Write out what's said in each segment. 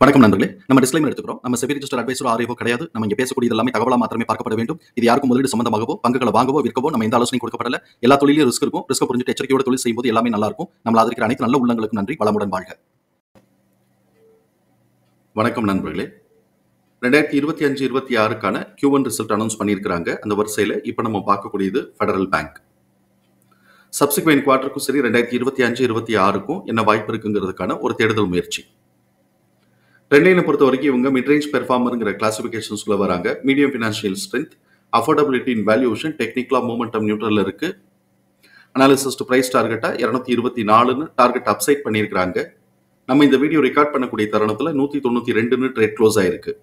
வணக்கம் நண்பர்களே. நம்ம டிஸ்க்ளைமர் எடுத்துக்கிறோம். நம்ம செபி ரிஜிஸ்டர்ட் அட்வைசரோ ஆர்ஐஓ கிடையாது. நம்ம இங்க பேசக்கூடியது எல்லாமே தகவலா மாத்திரமே பார்க்கப்பட வேண்டும். இது யாருக்கும் முதலீடு சம்பந்தமாகவோ பங்குகளை வாங்கவோ விற்கவோ நம்ம எந்த ஆலோசனையும் கொடுக்கப்படல. எல்லா தொழிலும் ரிஸ்க் இருக்கும். ரிஸ்க் புரிஞ்சுட்டு எச்சரிக்கையோட தொழில் செய்யும்போது எல்லாமே நல்லா இருக்கும். நம்மள ஆதரிக்கிற அனைத்து நல்ல உள்ளங்களுக்கும் நன்றி. வளமுடன் வாழ்க. வணக்கம் நண்பர்களே. 2025-26க்கான Q1 ரிசல்ட் அனௌன்ஸ் பண்ணியிருக்கிறாங்க. அந்த வரிசையில் இப்போ நம்ம பார்க்கக்கூடியது ஃபெடரல் பேங்க். சப்சிக்வெண்ட் குவார்ட்டருக்கும் சரி 2025-26க்கும் என்ன வாய்ப்பு இருக்குங்கிறதுக்கான ஒரு தேடுதல் முயற்சி. ட்ரெண்ட்லைனை பொறுத்த வரைக்கும் இவங்க மிட்ரேஞ்ச் பெர்ஃபார்மருங்கிற கிளாசிஃபிகேஷன்ஸ்குள்ள வராங்க. Medium financial strength, affordability in valuation, டெக்னிக்கலா மூமெண்டம் நியூட்ரல் இருக்கு. அனாலிசிஸ் டு பிரைஸ் டார்கெட்டா 224ன்னு டார்கெட் அப்சைட் பண்ணியிருக்காங்க. நம்ம இந்த வீடியோ ரெக்கார்ட் பண்ணக்கூடிய தருணத்தில் 192ன்னு ட்ரேட் க்ளோஸ் ஆயிருக்கு.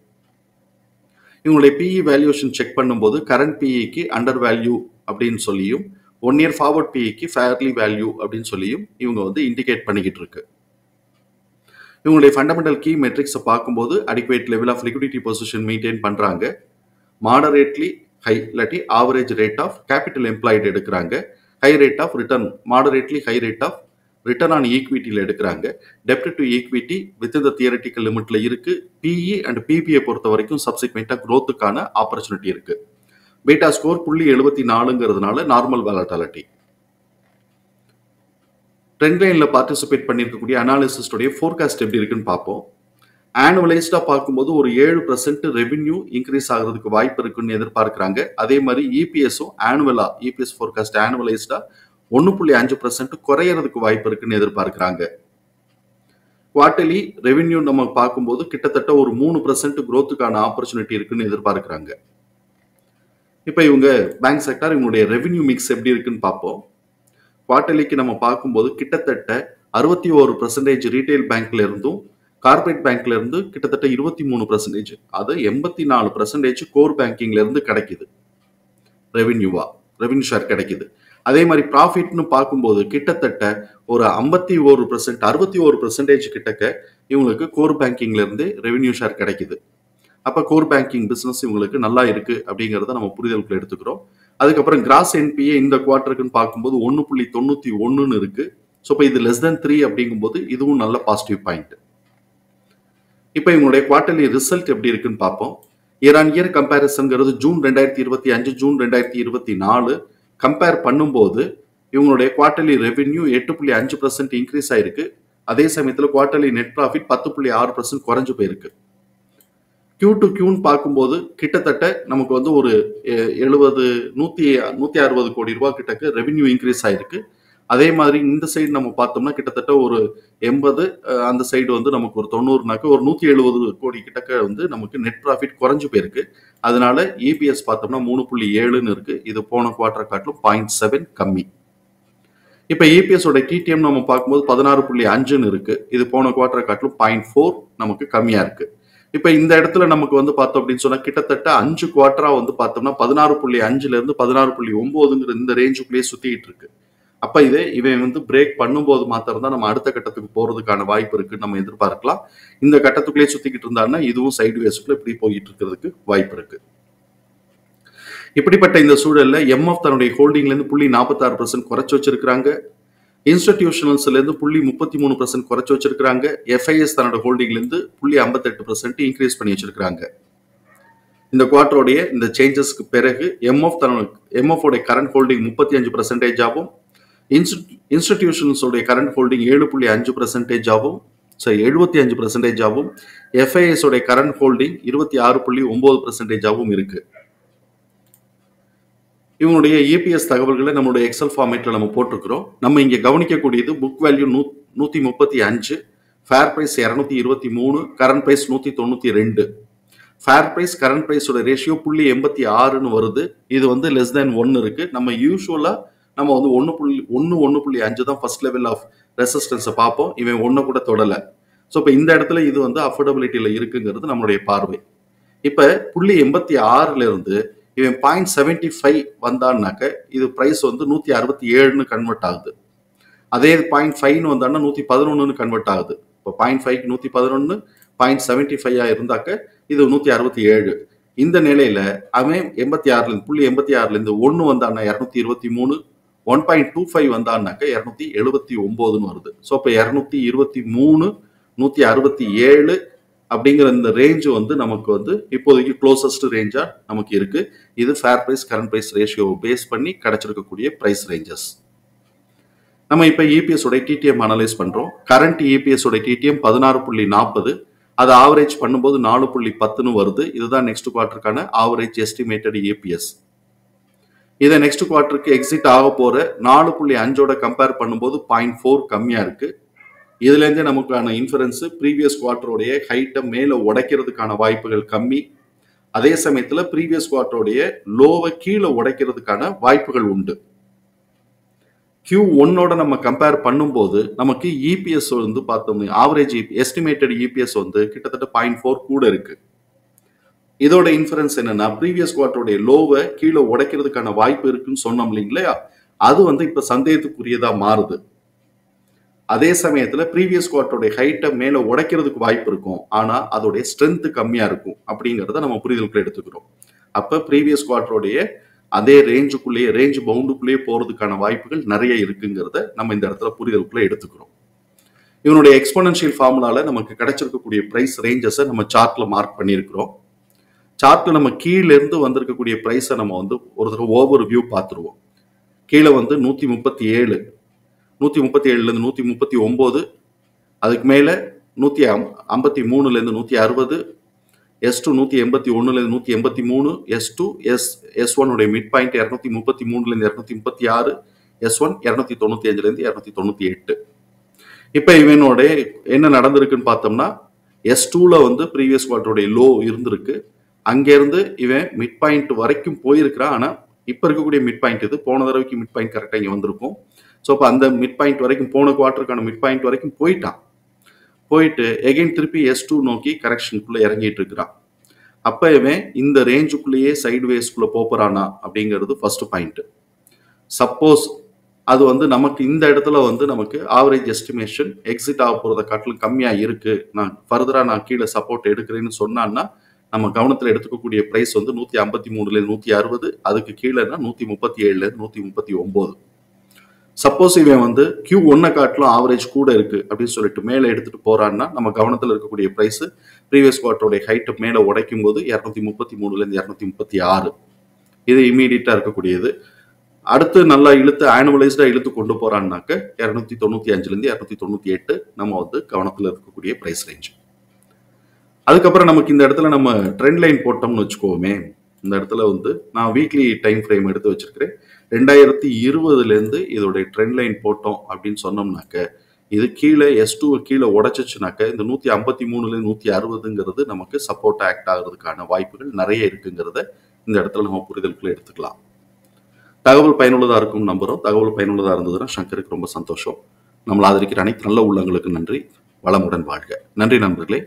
இவங்களுடைய பிஇ வேல்யூஷன் செக் பண்ணும்போது கரண்ட் பிஇக்கு அண்டர் வேல்யூ அப்படின்னு சொல்லியும் 1 இயர் ஃபார்வர்ட் பிஇக்கு ஃபேர்லி வேல்யூ அப்படின்னு சொல்லியும் இவங்க இண்டிகேட் பண்ணிக்கிட்டு இருக்கு. இவங்களுடைய ஃபண்டமெண்டல் கீ மெட்ரிக்ஸை பார்க்கும்போது adequate level of liquidity position maintain பண்ணுறாங்க. மாடரேட்லி ஹை இல்லாட்டி average rate of capital employed எடுக்கிறாங்க. High rate of return, moderately high rate of return on ஈக்விட்டியில் எடுக்கிறாங்க. டெப்ட் to equity with the theoretical லிமிட்ல இருக்கு. பிஇ அண்ட் பிபிஐ பொறுத்த வரைக்கும் சப்சிக்வெண்ட்டாக க்ரோத்துக்கான ஆப்பர்ச்சுனிட்டி இருக்கு. பீட்டா ஸ்கோர் 0.74ங்கிறதுனால நார்மல் வாலட்டாலிட்டி. ட்ரெண்ட் லைனில் பார்ட்டிசிபேட் பண்ணியிருக்கக்கூடிய அனாலிசிஸ்டோடைய ஃபோர்காஸ்ட் எப்படி இருக்குன்னு பார்ப்போம். ஆனுவலைஸ்டாக பார்க்கும்போது ஒரு 7% ரெவென்யூ இன்க்ரீஸ் ஆகிறதுக்கு வாய்ப்பு இருக்குன்னு எதிர்பார்க்குறாங்க. அதே மாதிரி இபிஎஸும் இபிஎஸ் ஃபோர்காஸ்ட் ஆனுவலைஸ்டாக 1.5% குறையறதுக்கு வாய்ப்பு இருக்குன்னு எதிர்பார்க்குறாங்க. குவார்டர்லி ரெவென்யூ நம்ம பார்க்கும்போது கிட்டத்தட்ட ஒரு 3% க்ரோத்துக்கான ஆப்பர்ச்சுனிட்டி இருக்குன்னு எதிர்பார்க்குறாங்க. இப்போ இவங்க பேங்க் செக்டார் இவங்களுடைய ரெவென்யூ மிக்ஸ் எப்படி இருக்குன்னு பார்ப்போம். குவார்டர்லிக்கு நம்ம பார்க்கும்போது கிட்டத்தட்ட 61% ரீட்டைல் பேங்க்ல இருந்தும் கார்பரேட் பேங்க்ல இருந்து கிட்டத்தட்ட 23%, அது 84% கோர் பேங்கிங்ல இருந்து கிடைக்குது. ரெவென்யூ ஷேர் கிடைக்குது. அதே மாதிரி ப்ராஃபிட்னு பார்க்கும்போது கிட்டத்தட்ட ஒரு 61% கிட்டக்க இவங்களுக்கு கோர் பேங்கிங்ல இருந்து ரெவென்யூ ஷேர் கிடைக்குது. அப்ப கோர் பேங்கிங் பிசினஸ் இவங்களுக்கு நல்லா இருக்கு அப்படிங்கறத நம்ம புரிதலுக்குள்ள எடுத்துக்கிறோம். அதுக்கப்புறம் கிராஸ் என்பிஏ இந்த குவார்டருக்குன்னு பார்க்கும்போது 1.91ன்னு இருக்கு. ஸோ இப்போ இது <3 அப்படிங்கும்போது இதுவும் நல்ல பாசிட்டிவ் பாயிண்ட். இப்போ இவங்களுடைய குவார்டர்லி ரிசல்ட் எப்படி இருக்குன்னு பார்ப்போம். இயர் ஆன் இயர் கம்பேரிசன்ங்கிறது ஜூன் 2025 ஜூன் 2024 கம்பேர் பண்ணும்போது இவங்களுடைய குவார்டர்லி ரெவென்யூ 8.5% இன்க்ரீஸ் ஆயிருக்கு. அதே சமயத்தில் குவார்டர்லி நெட் ப்ராஃபிட் 10.6% குறைஞ்சு போயிருக்கு. Q to Qன்னு பார்க்கும்போது கிட்டத்தட்ட நமக்கு ஒரு 160 கோடி ரூபாய் கிட்டக்கு ரெவென்யூ இன்க்ரீஸ் ஆயிருக்கு. அதே மாதிரி இந்த சைடு நம்ம பார்த்தோம்னா கிட்டத்தட்ட ஒரு 80, அந்த சைடு நமக்கு ஒரு 90னாக்க ஒரு 170 கோடி கிட்டக்க நமக்கு நெட் ப்ராஃபிட் குறைஞ்சு போயிருக்கு. அதனால இபிஎஸ் பார்த்தோம்னா 3.7ன்னு இருக்கு. இது போன குவார்டர் காட்டிலும் 0.7 கம்மி. இப்போ இபிஎஸோட டிடிஎம் நம்ம பார்க்கும்போது 16.5ன்னு இருக்கு. இது போன குவார்டர் காட்டிலும் 0.4 நமக்கு கம்மியா இருக்கு. இப்போ இந்த இடத்துல நமக்கு பார்த்தோம் அப்படின்னு சொன்னா கிட்டத்தட்ட 5 குவார்டரா பார்த்தோம்னா 16.5ல இருந்து 16.9ங்கிற இந்த ரேஞ்சுக்குள்ளேயே சுத்திட்டு இருக்கு. அப்ப இவன் பிரேக் பண்ணும்போது மாத்திரம் தான் நம்ம அடுத்த கட்டத்துக்கு போறதுக்கான வாய்ப்பு இருக்குன்னு நம்ம எதிர்பார்க்கலாம். இந்த கட்டத்துக்குள்ளேயே சுத்திக்கிட்டு இருந்தாங்கன்னா இதுவும் சைடு வேஸ்க்குள்ள இப்படி போயிட்டு இருக்கிறதுக்கு வாய்ப்பு இருக்கு. இப்படிப்பட்ட இந்த சூழல்ல எம்எஃப் தன்னுடைய ஹோல்டிங்ல இருந்து 0.46% குறைச்சு வச்சிருக்காங்க. இன்ஸ்டிடியூஷனல்ஸ்ல இருந்து 0.33% குறைச்சு வச்சிருக்காங்க. எஃப்ஐஎஸ் தன்னோட ஹோல்டிங்ல இருந்து 0.58% இன்க்ரீஸ் பண்ணி வச்சிருக்காங்க. இந்த குவார்டரோடைய இந்த சேஞ்சஸ்க்கு பிறகு எம்எஃப் உடைய கரண்ட் ஹோல்டிங் 35% ஆகும். இன்ஸ்டிடியூஷன்ஸோடைய கரண்ட் ஹோல்டிங் 7.5% ஆகும். 75% ஆகும். எஃப்ஐஎஸ் உடைய கரண்ட் ஹோல்டிங் 26.9% ஆகும் இருக்கு. இவங்களுடைய இபிஎஸ் தகவல்களை நம்மளுடைய எக்ஸல் ஃபார்மேட்ல நம்ம போட்டிருக்கிறோம். நம்ம இங்க கவனிக்கக்கூடியது book value 135, fair price 223, current price 192. Fair price current பிரைஸோட ரேஷியோ 0.86ன்னு வருது. இது <1 இருக்கு. நம்ம யூஸ்வலா நம்ம 1.5 தான் ஃபர்ஸ்ட் லெவல் ஆஃப் ரெசிஸ்டன்ஸை பார்ப்போம். இவன் 1 கூட தொடல. ஸோ இப்போ இந்த இடத்துல இது அஃபோர்டபிலிட்டியில இருக்குங்கிறது நம்மளுடைய பார்வை. இப்போ 0.86ல இருந்து இவன் 0.75 வந்தான்னாக்க இது பிரைஸ் 167ன்னு கன்வெர்ட் ஆகுது. அதே 0.5ன்னு வந்தான்னா 111ன்னு கன்வெர்ட் ஆகுது. இப்போ 0.5க்கு 111, 0.75 இருந்தாக்க இது 167. இந்த நிலையில அவன் 0.86ல இருந்து 1 வந்தான்னா 223, 1.25 வந்தான்னாக்க 279ன்னு வருது. ஸோ இப்போ 223, 167 அப்படிங்கிற இந்த ரேஞ்ச் வந்து நமக்கு வந்து இப்போதைக்கு க்ளோசஸ்ட் ரேஞ்சா நமக்கு இருக்கு. இது fair price current price ratio base பண்ணி கிடைச்சிருக்கக்கூடிய பிரைஸ் ரேஞ்சஸ். நம்ம இப்ப இபிஎஸ் உடைய டிடிஎம் அனலைஸ் பண்றோம். கரண்ட் இபிஎஸ் உடைய டிடிஎம் 16.40. அது ஆவரேஜ் பண்ணும்போது 4.10 வருது. இதுதான் நெக்ஸ்ட் குவார்டருக்கான ஆவரேஜ் எஸ்டிமேட்டட் இபிஎஸ். இதை நெக்ஸ்ட் குவார்டருக்கு எக்ஸிட் ஆக போற 4.5ஓட கம்பேர் பண்ணும்போது 0.4 கம்மியா இருக்கு. இதுல இருந்தே நமக்கான இன்ஃபரன்ஸ் ப்ரீவியஸ் குவார்டருடைய ஹைட்டை மேல உடைக்கிறதுக்கான வாய்ப்புகள் கம்மி. அதே சமயத்துல ப்ரீவியஸ் குவார்டருடைய லோவை கீழே உடைக்கிறதுக்கான வாய்ப்புகள் உண்டு. Q1ஓட நம்ம கம்பேர் பண்ணும்போது நமக்கு இபிஎஸ் வந்து பார்த்தோம், ஆவரேஜ் எஸ்டிமேட்டட் இபிஎஸ் வந்து கிட்டத்தட்ட 0.4 கூட இருக்கு. இதோட இன்ஃபரன்ஸ் என்னன்னா ப்ரீவியஸ் குவார்டருடைய லோவை கீழே உடைக்கிறதுக்கான வாய்ப்பு இருக்குன்னு சொன்னோம் இல்லைங்களா, அது வந்து இப்ப சந்தேகத்துக்குரியதா மாறுது. அதே சமயத்துல ப்ரீவியஸ் குவார்டருடைய ஹைட்டை மேல உடைக்கிறதுக்கு வாய்ப்பு இருக்கும், ஆனா அதோடைய ஸ்ட்ரென்த் கம்மியா இருக்கும் அப்படிங்கறத நம்ம புரிதலுக்குள்ள எடுத்துக்கிறோம். அப்ப ப்ரீவியஸ் குவார்டருடைய அதே ரேஞ்சுக்குள்ளேயே ரேஞ்ச் பவுண்டுக்குள்ளேயே போறதுக்கான வாய்ப்புகள் நிறைய இருக்குங்கிறத நம்ம இந்த இடத்துல புரிதலுக்குள்ள எடுத்துக்கிறோம். இவனுடைய எக்ஸ்போனன்ஷியல் ஃபார்முலால நமக்கு கிடைச்சிருக்கக்கூடிய பிரைஸ் ரேஞ்சஸை நம்ம சார்ட்ல மார்க் பண்ணியிருக்கிறோம். சார்ட்ல நம்ம கீழே இருந்து வந்திருக்கக்கூடிய பிரைஸை நம்ம வந்து ஒரு தடவை ஓவர் வியூ பார்த்துருவோம். கீழே வந்து 137, 137ல இருந்து 139, அதுக்கு மேல 153ல இருந்து 160, S2 181ல இருந்து 183, S2 S1 உடைய மிட் பாயிண்ட் 233ல இருந்து 236, S1 295ல இருந்து 298. இப்ப இவனோட என்ன நடந்திருக்குன்னு பார்த்தோம்னா S2ல வந்து ப்ரீவியஸ் குவார்டருடைய லோ இருந்திருக்கு. அங்கிருந்து இவன் மிட் பாயிண்ட் வரைக்கும் போயிருக்கிறான். ஆனா இப்ப இருக்கக்கூடிய மிட் பாயிண்ட் இது, போன தடவைக்கு மிட் பாயிண்ட் கரெக்டா இங்க வந்திருக்கும். ஸோ இப்போ அந்த மிட் பாயிண்ட் வரைக்கும் போன குவார்டருக்கான மிட் பாயிண்ட் வரைக்கும் போயிட்டான். போயிட்டு எகைன் திருப்பி S2 நோக்கி கரெக்ஷனுக்குள்ள இறங்கிட்டு இருக்கிறான். அப்ப இவன் இந்த ரேஞ்சுக்குள்ளேயே சைடு வேஸ்க்குள்ள போறானா அப்படிங்கிறது ஃபர்ஸ்ட் பாயிண்ட். சப்போஸ் அது வந்து நமக்கு இந்த இடத்துல வந்து நமக்கு ஆவரேஜ் எஸ்டிமேஷன் எக்ஸிட் ஆக போறத காட்டிலும் கம்மியா இருக்கு, நான் ஃபர்தரா நான் கீழே சப்போர்ட் எடுக்கிறேன்னு சொன்னான்னா நம்ம கவனத்தில் எடுத்துக்கக்கூடிய பிரைஸ் வந்து 153ல இருந்து 160, அதுக்கு கீழேனா 137ல இருந்து 139. சப்போஸ் இவன் வந்து Q1 காட்டிலும் ஆவரேஜ் கூட இருக்கு அப்படின்னு சொல்லிட்டு மேலே எடுத்துட்டு போறான்னா நம்ம கவனத்தில் இருக்கக்கூடிய பிரைஸ் ப்ரீவியஸ் குவார்டருடைய ஹைட் மேலே உடைக்கும் போது 233ல இருந்து 236. இது இமீடியட்டா இருக்கக்கூடியது. அடுத்து நல்லா இழுத்து ஆனுவலைஸ்டா இழுத்து கொண்டு போறான்னாக்க 295ல இருந்து 298 நம்ம வந்து கவனத்தில் இருக்கக்கூடிய பிரைஸ் ரேஞ்ச். அதுக்கப்புறம் நமக்கு இந்த இடத்துல நம்ம ட்ரெண்ட் லைன் போட்டோம்னு வச்சுக்கோமே, இந்த இடத்துல வந்து நான் வீக்லி டைம் ஃப்ரேம் எடுத்து வச்சிருக்கிறேன். 2020ல இருந்து இதோடைய ட்ரெண்ட் லைன் போட்டோம் அப்படின்னு சொன்னோம்னாக்க இது கீழே S2 கீழே உடைச்சிச்சுனாக்க இந்த 153ல இருந்து 160ங்கிறது நமக்கு சப்போர்ட் ஆக்ட் ஆகிறதுக்கான வாய்ப்புகள் நிறைய இருக்குங்கிறத இந்த இடத்துல நம்ம புரிதலுக்குள்ள எடுத்துக்கலாம். தகவல் பயனுள்ளதா இருக்கும் நம்புறோம். தகவல் பயனுள்ளதா இருந்ததுன்னா சங்கருக்கு ரொம்ப சந்தோஷம். நம்மளை ஆதரிக்கிற அனைத்து நல்ல உள்ளங்களுக்கு நன்றி. வளமுடன் வாழ்க. நன்றி நண்பர்களே.